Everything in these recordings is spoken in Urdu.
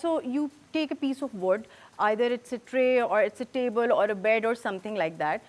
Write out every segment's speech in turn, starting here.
So you take a piece of wood, either it's a tray or it's a table or a bed or something like that,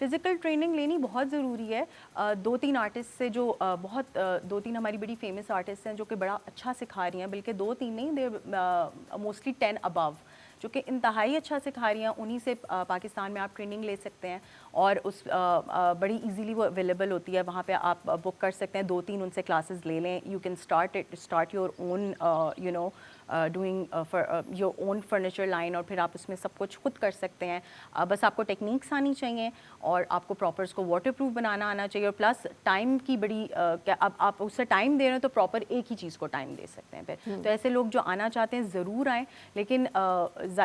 physical training لینی بہت ضروری ہے. 2-3 آرٹسٹ سے جو بہت 2-3 ہماری بڑی فیمس آرٹسٹ ہیں جو کہ بڑا اچھا سکھا رہی ہیں, بلکہ 2-3 نہیں, دے موسٹلی 10 ابو, جو کہ انتہائی اچھا سکھا رہی ہیں. انہی سے پاکستان میں آپ ٹریننگ لے سکتے ہیں, اور اس بڑی ایزیلی وہ اویلیبل ہوتی ہے, وہاں پہ آپ بک کر سکتے ہیں. 2-3 ان سے کلاسز لے لیں. You can start your own doing your own furniture line, اور پھر آپ اس میں سب کچھ خود کر سکتے ہیں. بس آپ کو ٹیکنیکس آنی چاہیے, اور آپ کو پراپر اس کو واٹر پروف بنانا آنا چاہیے, اور پلس ٹائم کی بڑی اب آپ اس سے ٹائم دے رہے ہیں تو پراپر ایک ہی چیز کو ٹائم دے سکتے ہیں پھر. تو ایسے لوگ جو آنا چاہتے ہیں ضرور آئیں, لیکن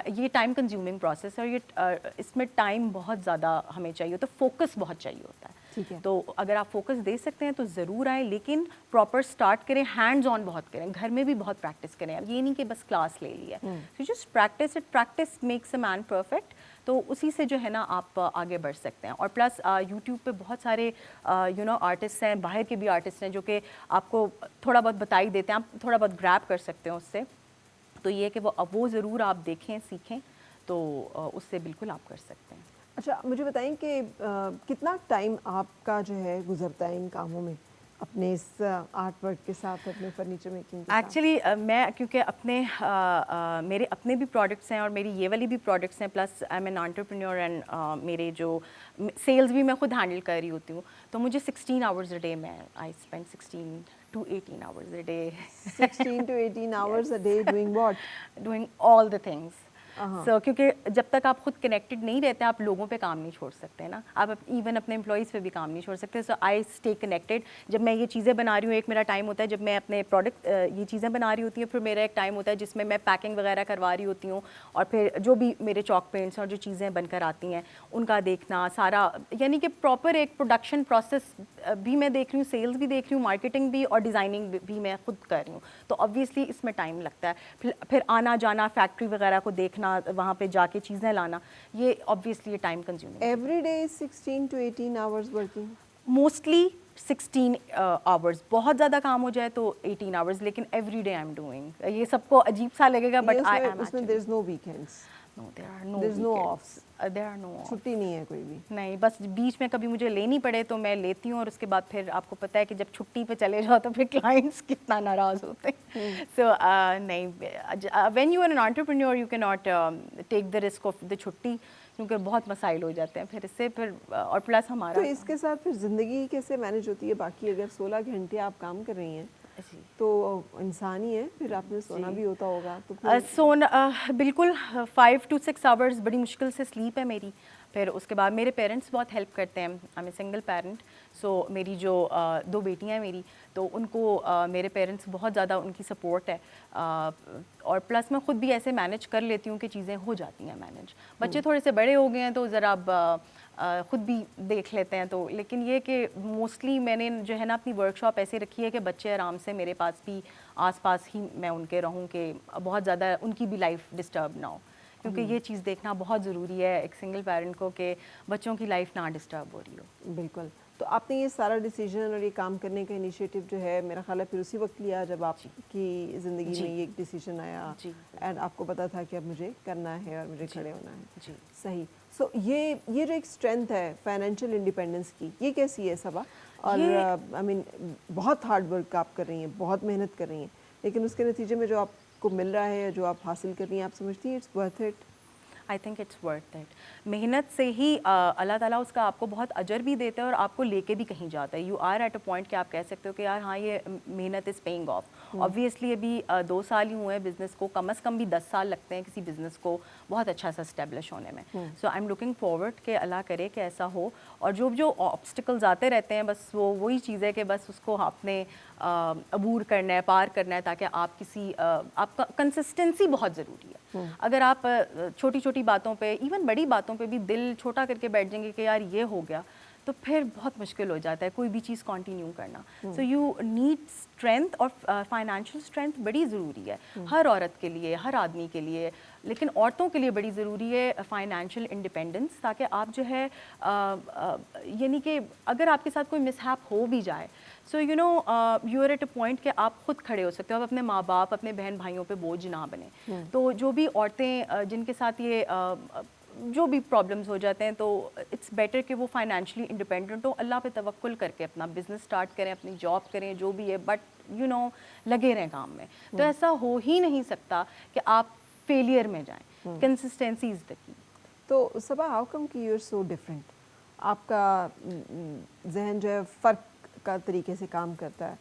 یہ ٹائم کنزیومنگ پروسیس ہے, اور یہ اس میں ٹائم بہت زیادہ ہمیں چاہیے, تو فوکس بہت چاہیے ہوتا ہے. تو اگر آپ فوکس دے سکتے ہیں تو ضرور آئیں, لیکن پراپر اسٹارٹ کریں, ہینڈز آن بہت کریں, گھر میں بھی بہت پریکٹس کریں. اب یہ نہیں کہ بس کلاس لے لی ہے, just practice it, practice makes a man perfect. تو اسی سے جو ہے نا آپ آگے بڑھ سکتے ہیں. اور پلس یوٹیوب پہ بہت سارے آرٹسٹ ہیں, باہر کے بھی آرٹسٹ ہیں, جو کہ آپ کو تھوڑا بہت بتا ہی دیتے ہیں, آپ تھوڑا بہت گریب کر سکتے ہیں اس سے. تو یہ کہ وہ ضرور آپ دیکھیں, سیکھیں, تو اس سے بالکل آپ کر سکتے ہیں. اچھا مجھے بتائیں کہ کتنا ٹائم آپ کا جو ہے گزرتا ہے ان کاموں میں, اپنے اس آرٹ ورک کے ساتھ, اپنے فرنیچر میکنگ کے ساتھ؟ ایکچولی میں کیونکہ میرے اپنے بھی پروڈکٹس ہیں, اور میری یہ والی بھی پروڈکٹس ہیں, plus I am an entrepreneur, and میرے جو سیلز بھی میں خود ہینڈل کر رہی ہوتی ہوں, تو مجھے 16 آورز اے ڈے میں I spend 16 to 18 hours a day. 16 to 18 hours a day doing what? Doing all the things. سو کیونکہ جب تک آپ خود کنیکٹڈ نہیں رہتے آپ لوگوں پہ کام نہیں چھوڑ سکتے نا, آپ ایون اپنے امپلائیز پہ بھی کام نہیں چھوڑ سکتے. سو آئی اسٹے کنیکٹڈ. جب میں یہ چیزیں بنا رہی ہوں, ایک میرا ٹائم ہوتا ہے جب میں اپنے پروڈکٹ یہ چیزیں بنا رہی ہوتی ہیں, پھر میرا ایک ٹائم ہوتا ہے جس میں پیکنگ وغیرہ کروا رہی ہوتی ہوں, اور پھر جو بھی میرے چاک پینٹس اور جو چیزیں بن کر آتی ہیں ان کا دیکھنا سارا, یعنی کہ پراپر ایک پروڈکشن پروسیس بھی میں دیکھ رہی ہوں, سیلز بھی دیکھ رہی ہوں, مارکیٹنگ بھی, اور ڈیزائننگ بھی میں خود کر رہی ہوں. تو آبویسلی اس میں ٹائم لگتا ہے. پھر آنا جانا, فیکٹری وغیرہ کو دیکھنا, وہاں پہ جا کے چیزیں لانا, یہ obviously time consuming. Every day 16 to 18 hours working? Mostly 16 hours, بہت زیادہ کام ہو جائے تو 18 آورس, لیکن every day I am doing. یہ سب کو عجیب سا لگے گا, بٹ آئی ایم اس میں there is no weekends? No, there are no offs? There are no offs. چھٹی نہیں ہے کوئی بھی؟ نہیں, بس بیچ میں کبھی مجھے لینی پڑے تو میں لیتی ہوں, اور اس کے بعد پھر آپ کو پتہ ہے کہ جب چھٹی پہ چلے جاؤ تو پھر کلائنٹس کتنا ناراض ہوتے ہیں. سو نہیں, when you are an entrepreneur you cannot take the risk of the چھٹی, کیونکہ بہت مسائل ہو جاتے ہیں پھر اس سے. پھر اور پلس ہمارا تو اس کے ساتھ پھر زندگی کیسے مینیج ہوتی ہے باقی؟ اگر 16 گھنٹے آپ کام کر رہی ہیں تو انسان ہی ہے, پھر آپ نے سونا بھی ہوتا ہوگا, تو سونا بالکل 5 to 6 آورس بڑی مشکل سے سلیپ ہے میری. پھر اس کے بعد میرے پیرنٹس بہت ہیلپ کرتے ہیں, I am a single parent. So میری جو 2 بیٹیاں ہیں میری, تو ان کو میرے پیرنٹس بہت زیادہ ان کی سپورٹ ہے, اور پلس میں خود بھی ایسے مینیج کر لیتی ہوں کہ چیزیں ہو جاتی ہیں مینیج. بچے تھوڑے سے بڑے ہو گئے ہیں تو ذرا اب خود بھی دیکھ لیتے ہیں. تو لیکن یہ کہ موسٹلی میں نے جو ہے نا اپنی ورک شاپ ایسے رکھی ہے کہ بچے آرام سے میرے پاس بھی آس پاس ہی میں ان کے رہوں, کہ بہت زیادہ ان کی بھی لائف ڈسٹرب نہ ہو, کیونکہ یہ چیز دیکھنا بہت ضروری ہے ایک سنگل پیرنٹ کو, کہ بچوں کی لائف نہ ڈسٹرب ہو رہی ہو. بالکل. تو آپ نے یہ سارا ڈیسیجن اور یہ کام کرنے کا انیشیٹو جو ہے میرا خیال ہے پھر اسی وقت لیا جب آپ کی زندگی میں یہ ایک ڈیسیجن آیا, اینڈ آپ کو پتا تھا کہ اب مجھے کرنا ہے اور مجھے کھڑے ہونا ہے. جی صحیح. سو یہ جو ایک اسٹرینتھ ہے فائنینشیل انڈیپینڈنس کی, یہ کیسی ہے صبا؟ اور آئی مین بہت ہارڈ ورک آپ کر رہی ہیں, بہت محنت کر رہی ہیں, لیکن اس کے نتیجے میں جو آپ کو مل رہا ہے, جو آپ حاصل کر رہی ہیں, آپ سمجھتی ہیں it's worth it? I think it's worth it. محنت سے ہی اللہ تعالیٰ اس کا آپ کو بہت اجر بھی دیتا ہے, اور آپ کو لے کے بھی کہیں جاتا ہے. You are at a point کہ آپ کہہ سکتے ہو کہ یار ہاں یہ محنت از پیئنگ آف. آبویسلی ابھی 2 سال ہی ہوئے ہیں بزنس کو, کم از کم بھی 10 سال لگتے ہیں کسی بزنس کو بہت اچھا سا اسٹیبلش ہونے میں. سو آئی ایم لوکنگ فارورڈ کہ اللہ کرے کہ ایسا ہو, اور جو آبسٹیکلز آتے رہتے ہیں بس وہی چیز ہے کہ بس اس کو آپ نے عبور کرنا ہے, پار کرنا ہے, تاکہ آپ آپ کا کنسسٹنسی بہت ضروری ہے. اگر آپ چھوٹی چھوٹی باتوں پہ, ایون بڑی باتوں پہ بھی دل چھوٹا کر کے بیٹھ جائیں گے کہ یار یہ ہو گیا, تو پھر بہت مشکل ہو جاتا ہے کوئی بھی چیز کنٹینیو کرنا. سو یو نیڈ اسٹرینتھ, اور فائنینشیل اسٹرینتھ بڑی ضروری ہے ہر عورت کے لیے, ہر آدمی کے لیے, لیکن عورتوں کے لیے بڑی ضروری ہے فائنینشیل انڈیپینڈنس, تاکہ آپ جو ہے یعنی کہ اگر آپ کے ساتھ کوئی مس ہیپ ہو بھی جائے, so you know you are at a point کہ آپ خود کھڑے ہو سکتے ہو, آپ اپنے ماں باپ, اپنے بہن بھائیوں پہ بوجھ نہ بنے. تو جو بھی عورتیں جن کے ساتھ یہ جو بھی پرابلمس ہو جاتے ہیں تو اٹس بیٹر کہ وہ فائنینشلی انڈیپینڈنٹ ہو, اللہ پہ توکل کر کے اپنا بزنس اسٹارٹ کریں, اپنی جاب کریں, جو بھی ہے, بٹ لگے رہیں کام میں. تو ایسا ہو ہی نہیں سکتا کہ آپ فیلئر میں جائیں. کنسسٹینسی از دا کی. تو صبا ہاؤ کم کہ یو آر سو ڈفرینٹ, آپ کا ذہن جو ہے فرق کا طریقے سے کام کرتا ہے,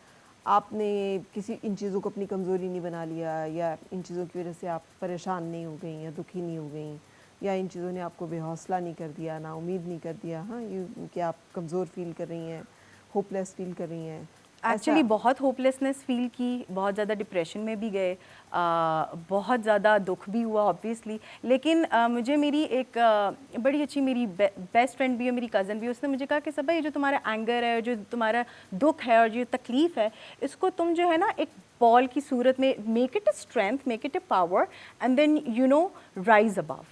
آپ نے ان چیزوں کو اپنی کمزوری نہیں بنا لیا, یا ان چیزوں کی وجہ سے آپ پریشان نہیں ہو گئیں یا دکھی نہیں ہو گئیں, یا ان چیزوں نے آپ کو بے حوصلہ نہیں کر دیا, نا امید نہیں کر دیا, ہاں کہ آپ کمزور فیل کر رہی ہیں, ہوپ لیس فیل کر رہی ہیں؟ ایکچولی بہت ہوپ لیسنس فیل کی, بہت زیادہ ڈپریشن میں بھی گئے, بہت زیادہ دکھ بھی ہوا آبویسلی. لیکن مجھے میری ایک بڑی اچھی میری بیسٹ فرینڈ بھی ہے, میری کزن بھی ہے, اس نے مجھے کہا کہ سبا یہ جو تمہارا اینگر ہے, جو تمہارا دکھ ہے اور جو تکلیف ہے, اس کو تم جو ہے نا ایک بال کی صورت میں make it a strength, make it a power, and then rise above.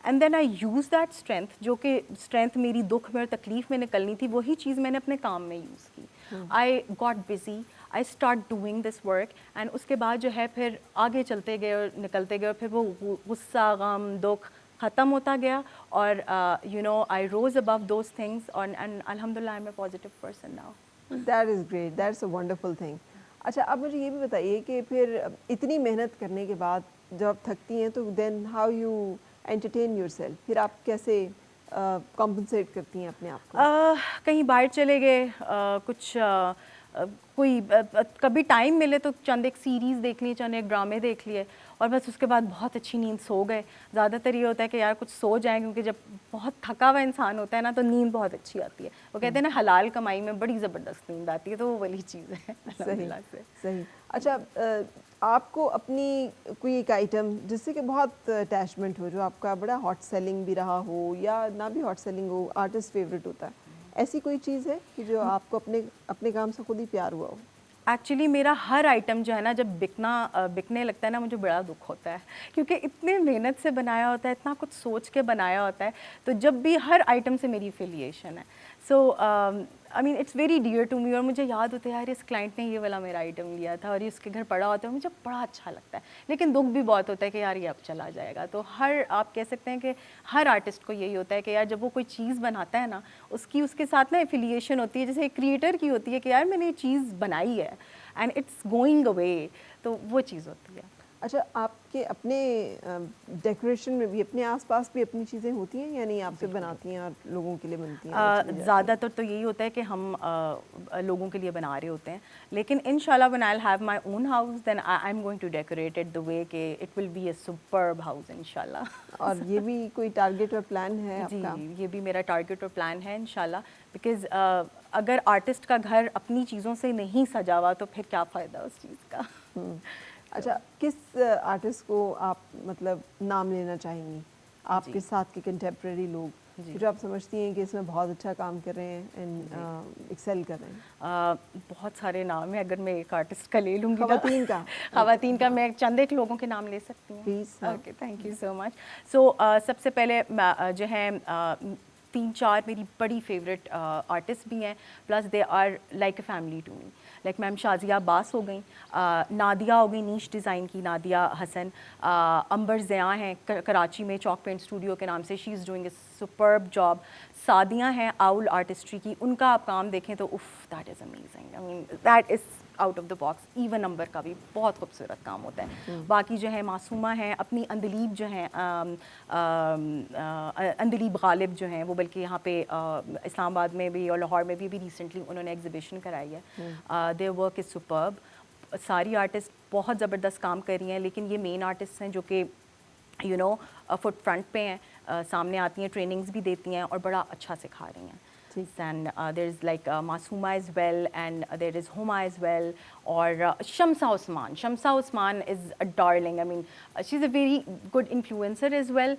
And then I use that strength, جو کہ اسٹرینتھ میری دکھ میں اور تکلیف میں نکلنی تھی, وہی چیز میں نے اپنے کام میں یوز کی. I got busy, I start doing this work, and اس کے بعد جو ہے پھر آگے چلتے گئے اور نکلتے گئے, اور پھر وہ غصہ, غم, دکھ ختم ہوتا گیا, اور آئی روز ابو دوز تھنگس, اینڈ الحمد للہ آئی am a positive person now. That is great, that's a wonderful thing. اچھا, اب مجھے یہ بھی بتائیے کہ پھر اتنی محنت کرنے کے بعد جب آپ تھکتی ہیں تو then how you entertain yourself, پھر آپ کیسے کمپنسیٹ کرتی ہیں اپنے آپ کو؟ کہیں باہر چلے گئے, کچھ کوئی کبھی ٹائم ملے تو چند ایک سیریز دیکھ لی, چند ایک ڈرامے دیکھ لیے, اور بس اس کے بعد بہت اچھی نیند سو گئے. زیادہ تر یہ ہوتا ہے کہ یار کچھ سو جائیں, کیونکہ جب بہت تھکا ہوا انسان ہوتا ہے نا تو نیند بہت اچھی آتی ہے. وہ کہتے ہیں نا حلال کمائی میں بڑی زبردست نیند آتی ہے, تو وہ والی چیز ہے. صحیح. اچھا, آپ کو اپنی کوئی ایک آئٹم جس سے کہ بہت اٹیچمنٹ ہو, جو آپ کا بڑا ہاٹ سیلنگ بھی رہا ہو یا نہ بھی ہاٹ سیلنگ ہو, آرٹسٹ فیوریٹ ہوتا ہے, ایسی کوئی چیز ہے کہ جو آپ کو اپنے کام سے خود ہی پیار ہوا ہو؟ ایکچولی میرا ہر آئٹم جو ہے نا جب بکنے لگتا ہے نا, مجھے بڑا دکھ ہوتا ہے, کیونکہ اتنے محنت سے بنایا ہوتا ہے, اتنا کچھ سوچ کے بنایا ہوتا ہے, تو جب بھی ہر آئٹم سے میری افیلیشن ہے. So I mean it's very dear to me, اور مجھے یاد ہوتا ہے یار اس کلائنٹ نے یہ والا میرا آئٹم لیا تھا اور یہ اس کے گھر پڑا ہوتا ہے, مجھے بڑا اچھا لگتا ہے. لیکن دکھ بھی بہت ہوتا ہے کہ یار یہ اب چلا جائے گا. تو آپ کہہ سکتے ہیں کہ ہر آرٹسٹ کو یہی ہوتا ہے کہ یار جب وہ کوئی چیز بناتا ہے نا, اس کے ساتھ نا افیلیشن ہوتی ہے, جیسے ایک کریٹر کی ہوتی ہے کہ یار میں نے یہ چیز بنائی ہے اینڈ اٹس گوئنگ اوے, تو وہ چیز ہوتی ہے. اچھا, آپ کے اپنے ڈیکوریشن میں بھی اپنے آس پاس بھی اپنی چیزیں ہوتی ہیں, یعنی آپ سے بناتی ہیں اور لوگوں کے لیے بنتی ہیں؟ زیادہ تر تو یہی ہوتا ہے کہ ہم لوگوں کے لیے بنا رہے ہوتے ہیں, لیکن انشاءاللہ when I'll have my own house then I'm going to decorate it the way کہ it will be a superb house انشاءاللہ. اور یہ بھی کوئی ٹارگیٹ اور پلان ہے آپ کا؟ جی, یہ بھی میرا ٹارگیٹ اور پلان ہے انشاءاللہ, بیکاز اگر آرٹسٹ کا گھر اپنی چیزوں سے نہیں سجا ہوا تو پھر کیا فائدہ اس چیز کا. اچھا, کس آرٹسٹ کو آپ مطلب نام لینا چاہیں گی, آپ کے ساتھ کے کنٹمپریری لوگ جو آپ سمجھتی ہیں کہ اس میں بہت اچھا کام کر رہے ہیں اینڈ ایکسل کر رہے ہیں؟ بہت سارے نام ہیں, اگر میں ایک آرٹسٹ کا لے لوں گی, خواتین کا میں چند ایک لوگوں کے نام لے سکتی ہوں please. Okay, thank you so much. So سب سے پہلے جو ہے 3-4 میری بڑی فیوریٹ آرٹسٹ بھی ہیں, plus they are like a family to me. Like ma'am Shazia Abbas ہو گئیں, نادیہ ہو گئی نیش ڈیزائن کی, نادیہ حسن, امبر زیاں ہیں کراچی میں چاک پینٹ اسٹوڈیو کے نام سے, she is doing a superb job. Sadia ہیں آؤل آرٹسٹری کی, ان کا آپ کام دیکھیں تو if that is amazing, I mean that is out of the box. Even number کا بھی بہت خوبصورت کام ہوتا ہے. باقی جو ہے معصومہ ہیں, اپنی اندلیب جو ہیں, اندلیب غالب جو ہیں, وہ بلکہ یہاں پہ اسلام آباد میں بھی اور لاہور میں بھی ریسنٹلی انہوں نے ایگزیبیشن کرائی ہے. Their work is superb. ساری آرٹسٹ بہت زبردست کام کر رہی ہیں, لیکن یہ مین آرٹسٹ ہیں جو کہ فٹ فرنٹ پہ ہیں, سامنے آتی ہیں, ٹریننگز بھی دیتی ہیں اور بڑا اچھا سکھا رہی ہیں. And there is like Masuma as well, and there is Huma as well, or Shamsa Usman. Shamsa Usman is a darling. I mean, she's a very good influencer as well.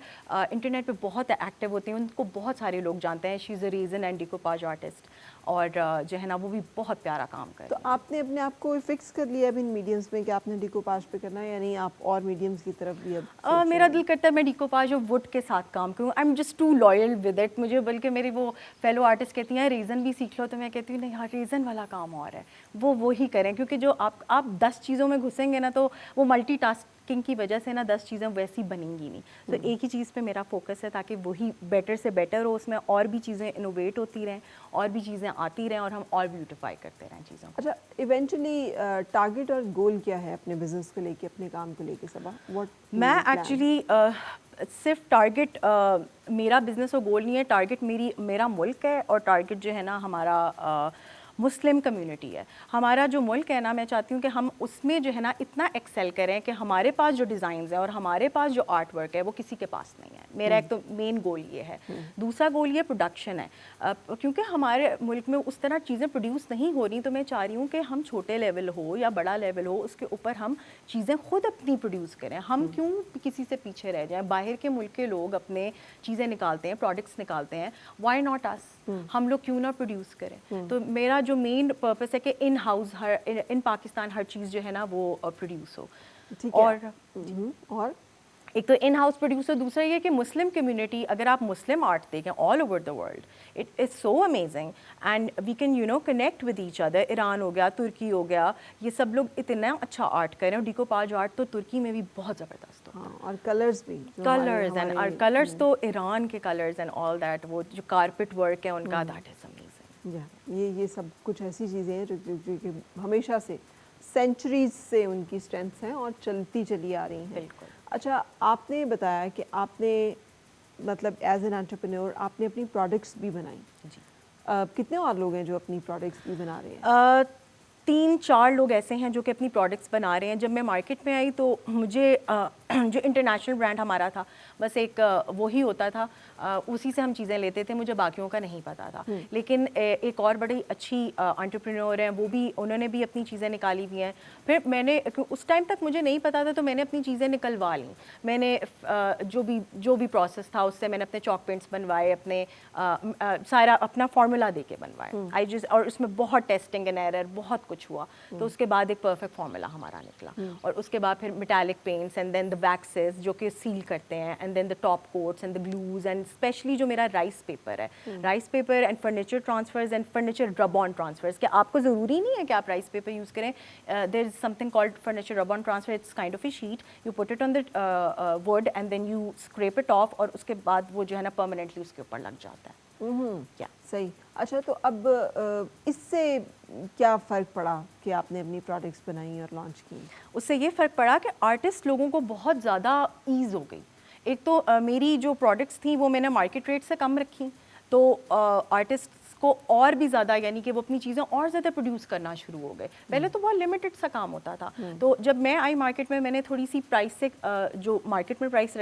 Internet پہ بہت ایکٹیو ہوتی ہیں, ان کو بہت سارے لوگ جانتے ہیں. She's a resin and decoupage artist. اور جو ہے نا وہ بھی بہت پیارا کام کر رہی ہیں. تو آپ نے اپنے آپ کو فکس کر لیا اب ان میڈیمس میں کہ آپ نے ڈیکوپاج پہ کرنا ہے, یعنی آپ اور میڈیمس کی طرف بھی اب؟ میرا دل کرتا ہے میں ڈیکوپاج اور ووڈ کے ساتھ کام کروں. I am just too loyal with it. مجھے بلکہ میری وہ فیلو آرٹسٹ کہتی ہیں ریزن بھی سیکھ لو, تو میں کہتی ہوں نہیں یار, ریزن والا کام اور ہے, وہی کریں, کیونکہ جو آپ 10 چیزوں میں گھسیں گے نا تو وہ ملٹی ورکنگ کی وجہ سے نا 10 چیزیں ویسی بنیں گی نہیں. تو ایک ہی چیز پہ میرا فوکس ہے تاکہ وہی بیٹر سے بیٹر ہو, اس میں اور بھی چیزیں انوویٹ ہوتی رہیں, اور بھی چیزیں آتی رہیں, اور ہم اور بیوٹیفائی کرتے رہیں چیزوں کو. اچھا, ایونچولی ٹارگیٹ اور گول کیا ہے اپنے بزنس کو لے کے, اپنے کام کو لے کے صبا؟ میں ایکچولی صرف ٹارگیٹ میرا بزنس اور گول نہیں ہے, ٹارگیٹ میرا ملک ہے, اور ٹارگیٹ جو ہے نا ہمارا مسلم کمیونٹی ہے. ہمارا جو ملک ہے نا, میں چاہتی ہوں کہ ہم اس میں جو ہے نا اتنا ایکسیل کریں کہ ہمارے پاس جو ڈیزائنز ہیں اور ہمارے پاس جو آرٹ ورک ہے وہ کسی کے پاس نہیں ہے. میرا ایک تو مین گول یہ ہے. دوسرا گول یہ پروڈکشن ہے, کیونکہ ہمارے ملک میں اس طرح چیزیں پروڈیوس نہیں ہو رہی, تو میں چاہ رہی ہوں کہ ہم چھوٹے لیول ہو یا بڑا لیول ہو, اس کے اوپر ہم چیزیں خود اپنی پروڈیوس کریں. ہم کیوں کسی سے پیچھے رہ جائیں؟ باہر کے ملک کے لوگ اپنے چیزیں نکالتے ہیں, پروڈکٹس نکالتے ہیں, وائی ناٹ اس؟ ہم لوگ کیوں نہ پروڈیوس کریں؟ تو میرا جو مین پرپس ہے کہ ان ہاؤس ان پاکستان ہر چیز جو ہے نا وہ پروڈیوس ہو. اور ایک تو ان ہاؤس پروڈیوسر, دوسرا یہ کہ مسلم کمیونٹی, اگر آپ مسلم آرٹ دیکھیں all over the world, it is so amazing and we can connect with each other. Iran ہو گیا, ترکی ہو گیا, یہ سب لوگ اتنا اچھا آرٹ کر رہے ہیں. ڈیکوپاج آرٹ تو ترکی میں بھی بہت زبردست ہوتا ہے, اور کلرز بھی, کلرز اینڈ اور کلرز تو ایران کے کلرز اینڈ آل دیٹ, وہ جو کارپٹ ورک ہے ان کا, دیٹ از امیزنگ. یہ سب کچھ ایسی چیزیں ہیں جو کہ ہمیشہ سے سینچریز سے ان کی اسٹرینتھس ہیں اور چلتی چلی آ رہی ہیں. بالکل. اچھا, آپ نے بتایا کہ آپ نے مطلب ایز این انٹرپرینور آپ نے اپنی پروڈکٹس بھی بنائیں. جی. کتنے اور لوگ ہیں جو اپنی پروڈکٹس بھی بنا رہے ہیں؟ 3-4 لوگ ایسے ہیں جو کہ اپنی پروڈکٹس بنا رہے ہیں. جب میں مارکیٹ میں آئی تو مجھے جو انٹرنیشنل برانڈ ہمارا تھا بس ایک وہی ہوتا تھا, اسی سے ہم چیزیں لیتے تھے, مجھے باقیوں کا نہیں پتا تھا. لیکن ایک اور بڑی اچھی انٹرپرینور ہیں, وہ بھی انہوں نے بھی اپنی چیزیں نکالی ہوئی ہیں. پھر میں نے, اس ٹائم تک مجھے نہیں پتا تھا, تو میں نے اپنی چیزیں نکلوا لیں. میں نے جو بھی پروسیس تھا اس سے میں نے اپنے چاک پینٹس بنوائے, اپنے سارا اپنا فارمولا دے کے بنوائے. اور اس میں بہت ٹیسٹنگ اینڈ ایرر بہت کچھ ہوا, تو اس کے بعد ایک پرفیکٹ فارمولا ہمارا نکلا. اور اس کے بعد پھر metallic paints and then the waxes جو کہ سیل کرتے ہیں, and then the top coats and the glues, and especially جو میرا رائس پیپر ہے, rice paper and furniture transfers and furniture rub on transfers, کہ آپ کو ضروری نہیں ہے کہ آپ رائس پیپر یوز کریں. There is something called furniture rub on transfer, it's kind of a sheet, you put it on the wood and then you scrape it off, اور اس کے بعد وہ جو ہے نا پرماننٹلی اس کے اوپر لگ جاتا ہے. صحیح. اچھا, تو اب اس سے کیا فرق پڑا کہ آپ نے اپنی پروڈکٹس بنائی اور لانچ کی؟ اس سے یہ فرق پڑا کہ آرٹسٹ لوگوں کو بہت زیادہ ایز ہو گئی. ایک تو میری جو پروڈکٹس تھیں وہ میں نے مارکیٹ ریٹ سے کم رکھی, تو آرٹسٹ کو اور بھی زیادہ, یعنی کہ وہ اپنی چیزیں اور زیادہ پروڈیوس کرنا شروع ہو گئے. پہلے تو بہت لمیٹڈ سا کام ہوتا تھا. تو جب میں آئی مارکیٹ میں نے تھوڑی سی پرائس سے, جو مارکیٹ میں پرائس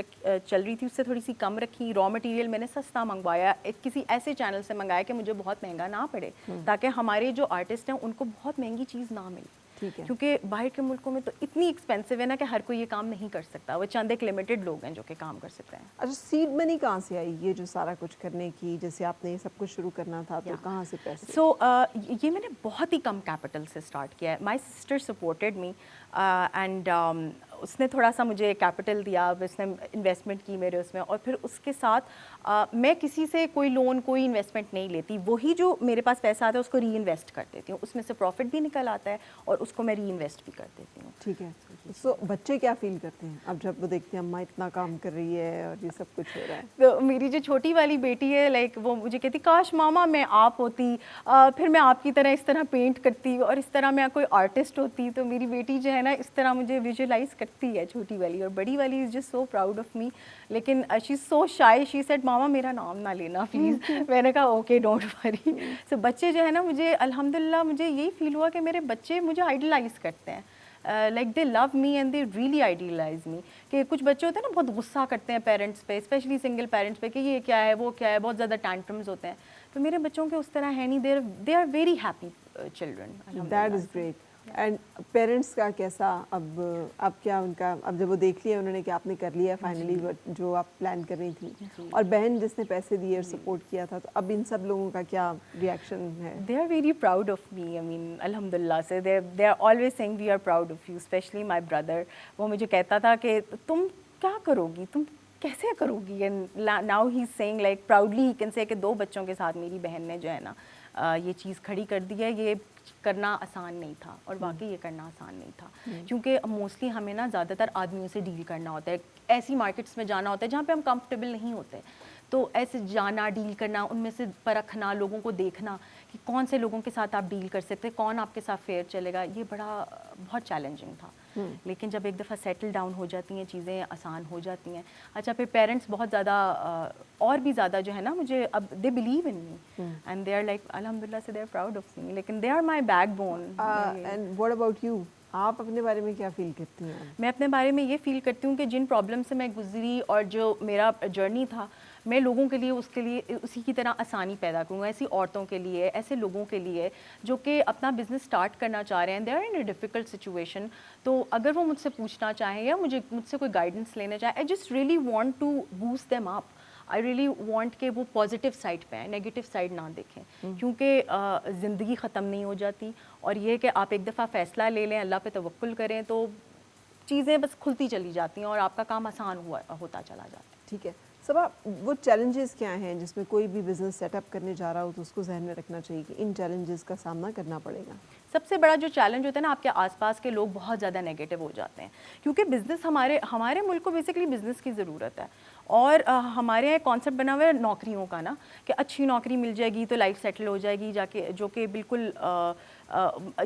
چل رہی تھی اس سے تھوڑی سی کم رکھی. را مٹیریل میں نے سستا منگوایا, کسی ایسے چینل سے منگایا کہ مجھے بہت مہنگا نہ پڑے, تاکہ ہمارے جو آرٹسٹ ہیں ان کو بہت مہنگی چیز نہ ملے. کیونکہ باہر کے ملکوں میں تو اتنی ایکسپینسو ہے نا کہ ہر کوئی یہ کام نہیں کر سکتا, وہ چند ایک لمیٹڈ لوگ ہیں جو کہ کام کر سکتے ہیں. اچھا, سیڈ منی کہاں سے آئی یہ جو سارا کچھ کرنے کی, جیسے آپ نے یہ سب کچھ شروع کرنا تھا تو کہاں سے پیسے؟ سو یہ میں نے بہت ہی کم کیپٹل سے اسٹارٹ کیا ہے. My sister supported me and اس نے تھوڑا سا مجھے کیپٹل دیا, اس نے انویسٹمنٹ کی میرے اس میں, اور پھر اس کے ساتھ میں کسی سے کوئی لون کوئی انویسٹمنٹ نہیں لیتی. وہی جو میرے پاس پیسہ آتا ہے اس کو ری انویسٹ کر دیتی ہوں, اس میں سے پروفٹ بھی نکل آتا ہے اور اس کو میں ری انویسٹ بھی کر دیتی ہوں. ٹھیک ہے. سو بچے کیا فیل کرتے ہیں اب جب وہ دیکھتے ہیں اماں اتنا کام کر رہی ہے اور یہ سب کچھ ہو رہا ہے؟ تو میری جو چھوٹی والی بیٹی ہے, لائک وہ مجھے کہتی کاش ماما میں آپ ہوتی, پھر میں آپ کی طرح اس طرح پینٹ کرتی اور اس طرح میں کوئی آرٹسٹ ہوتی. تو میری بیٹی جو ہے نا اس طرح مجھے ویژولائز کرتی ہے, چھوٹی والی. اور بڑی والی is just so proud of me, لیکن شی از سو شائی. شی سیڈ ماما میرا نام نہ لینا پلیز. میں نے کہا اوکے ڈونٹ وری. سو بچے جو ہے نا, مجھے الحمدللہ مجھے یہی فیل ہوا کہ میرے بچے مجھے آئیڈلائز کرتے ہیں. Like they love me and they really idealize me. کہ کچھ بچے ہوتے ہیں نا بہت غصہ کرتے ہیں پیرنٹس پہ, اسپیشلی سنگل پیرنٹس پہ, کہ یہ کیا ہے وہ کیا ہے, بہت زیادہ ٹینٹرمز ہوتے ہیں. تو میرے بچوں کے اس طرح ہے نہیں, they are very happy children. That is great. And parents کا کیسا اب کیا ان کا, اب جب وہ دیکھ لیا انہوں نے کہ آپ نے کر لیا فائنلی جو آپ پلان کر رہی تھی, اور بہن جس نے پیسے دیے اور سپورٹ کیا تھا, تو اب ان سب لوگوں کا کیا ریئیکشن ہے؟ They are very proud of me. I mean الحمدللہ سے they are always saying we are proud of you. Especially my brother, وہ مجھے کہتا تھا کہ تم کیا کرو گی, تم کیسے کرو گی. And now he is seeing like proudly he can say کہ 2 بچوں کے ساتھ میری بہن نے جو ہے نا یہ چیز کھڑی کر دی ہے. یہ کرنا آسان نہیں تھا, اور واقعی یہ کرنا آسان نہیں تھا, کیونکہ موسٹلی ہمیں نا زیادہ تر آدمیوں سے ڈیل کرنا ہوتا ہے, ایسی مارکیٹس میں جانا ہوتا ہے جہاں پہ ہم کمفرٹیبل نہیں ہوتے, تو ایسے جانا, ڈیل کرنا, ان میں سے پرکھنا, لوگوں کو دیکھنا کہ کون سے لوگوں کے ساتھ آپ ڈیل کر سکتے, کون آپ کے ساتھ فیئر چلے گا, یہ بہت چیلنجنگ تھا. لیکن جب ایک دفعہ سیٹل ڈاؤن ہو جاتی ہیں چیزیں, آسان ہو جاتی ہیں. اچھا, پھر پیرنٹس بہت زیادہ اور بھی زیادہ جو ہے نا مجھے اب they believe in me and they are like الحمدللہ سے they are proud of me, لیکن they are my backbone. And what about you, آپ اپنے بارے میں کیا فیل کرتی ہیں؟ میں اپنے بارے میں یہ فیل کرتی ہوں کہ جن پرابلم سے میں گزری اور جو میرا جرنی تھا, میں لوگوں کے لیے اسی کی طرح آسانی پیدا کروں گا, ایسی عورتوں کے لیے, ایسے لوگوں کے لیے جو کہ اپنا بزنس اسٹارٹ کرنا چاہ رہے ہیں, they are in a difficult situation. تو اگر وہ مجھ سے پوچھنا چاہیں یا مجھ سے کوئی گائیڈنس لینا چاہیں, I just really want to boost them up. I really want کہ وہ پازیٹیو سائڈ پہ ہیں, نیگیٹو سائڈ نہ دیکھیں, کیونکہ زندگی ختم نہیں ہو جاتی. اور یہ کہ آپ ایک دفعہ فیصلہ لے لیں, اللہ پہ توکل کریں, تو چیزیں بس کھلتی چلی جاتی ہیں اور آپ کا کام آسان ہوتا چلا جاتا ہے. ٹھیک ہے صبا, وہ چیلنجز کیا ہیں جس میں کوئی بھی بزنس سیٹ اپ کرنے جا رہا ہو تو اس کو ذہن میں رکھنا چاہیے کہ ان چیلنجز کا سامنا کرنا پڑے گا؟ سب سے بڑا جو چیلنج ہوتا ہے نا, آپ کے آس پاس کے لوگ بہت زیادہ نیگیٹو ہو جاتے ہیں, کیونکہ بزنس ہمارے ملک کو بیسکلی بزنس کی ضرورت ہے. اور ہمارے یہاں کانسیپٹ بنا ہوا ہے نوکریوں کا نا, کہ اچھی نوکری مل جائے گی تو لائف سیٹل ہو جائے گی جا کے, جو کہ بالکل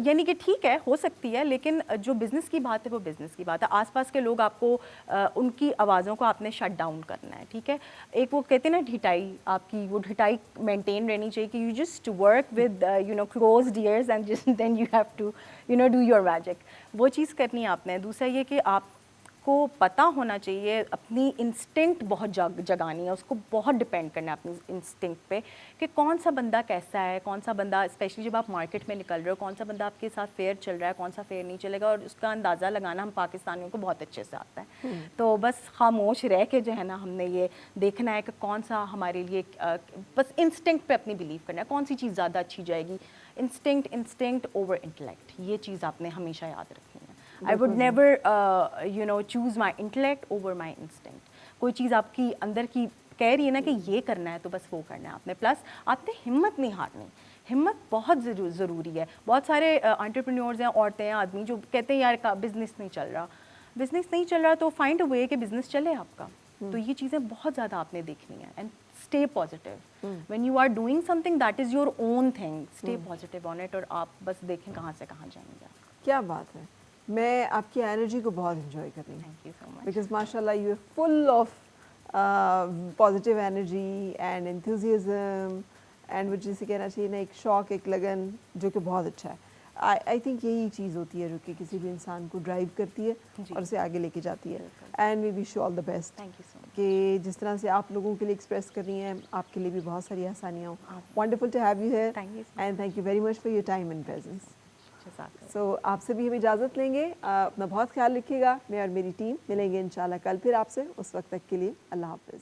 یعنی کہ ٹھیک ہے, ہو سکتی ہے, لیکن جو بزنس کی بات ہے وہ بزنس کی بات ہے. آس پاس کے لوگ آپ کو ان کی آوازوں کو آپ نے شٹ ڈاؤن کرنا ہے. ٹھیک ہے, ایک وہ کہتے ہیں نا ڈھٹائی, آپ کی وہ ڈھٹائی مینٹین رہنی چاہیے کہ you just work with closed ears and then you have to do your magic. وہ چیز کرنی ہے آپ نے. دوسرا یہ کہ آپ کو پتہ ہونا چاہیے, اپنی انسٹنکٹ بہت جگانی ہے, اس کو بہت ڈپینڈ کرنا ہے اپنی انسٹنکٹ پہ کہ کون سا بندہ کیسا ہے, کون سا بندہ, اسپیشلی جب آپ مارکیٹ میں نکل رہے ہو, کون سا بندہ آپ کے ساتھ فیئر چل رہا ہے, کون سا فیئر نہیں چلے گا, اور اس کا اندازہ لگانا ہم پاکستانیوں کو بہت اچھے سے آتا ہے. تو بس خاموش رہ کے جو ہے نا ہم نے یہ دیکھنا ہے کہ کون سا ہمارے لیے, بس انسٹنکٹ پہ اپنی بلیو کرنا ہے, کون سی چیز زیادہ اچھی جائے گی. انسٹنکٹ اوور انٹلیکٹ, یہ چیز آپ نے ہمیشہ یاد رکھنی ہے. I would never choose my intellect over my instinct. کوئی چیز آپ کی اندر کی کہہ رہی ہے نا کہ یہ کرنا ہے تو بس وہ کرنا ہے آپ نے. پلس آپ نے ہمت نہیں ہارنی, ہمت بہت ضروری ہے. بہت سارے انٹرپرینیورز ہیں, عورتیں ہیں, آدمی جو کہتے ہیں یار بزنس نہیں چل رہا, تو فائنڈ اے وے کہ بزنس چلے آپ کا. تو یہ چیزیں بہت زیادہ آپ نے دیکھنی ہیں. And stay positive when you are doing something that is your own thing, stay positive on it, اور آپ بس دیکھیں کہاں سے کہاں جائیں گے. کیا بات ہے, میں آپ کی انرجی کو بہت انجوائے کر رہی ہوں. Thank you so much. Because ماشاء اللہ you are full of positive energy and enthusiasm and وہ جسے کہنا چاہیے نا ایک شوق, ایک لگن, جو کہ بہت اچھا ہے. آئی تھنک یہی چیز ہوتی ہے جو کہ کسی بھی انسان کو ڈرائیو کرتی ہے اور اسے آگے لے کے جاتی ہے. And we wish you all the best. Thank you so much. کہ جس طرح سے آپ لوگوں کے لیے ایکسپریس کر رہی ہیں, آپ کے لیے بھی بہت ساری آسانیاں ہوں. Wonderful to have you here, and thank you very much for your time and presence. So آپ سے بھی ہم اجازت لیں گے. اپنا بہت خیال رکھیے گا. میں اور میری ٹیم ملیں گے انشاءاللہ کل پھر آپ سے. اس وقت تک کے لیے اللہ حافظ.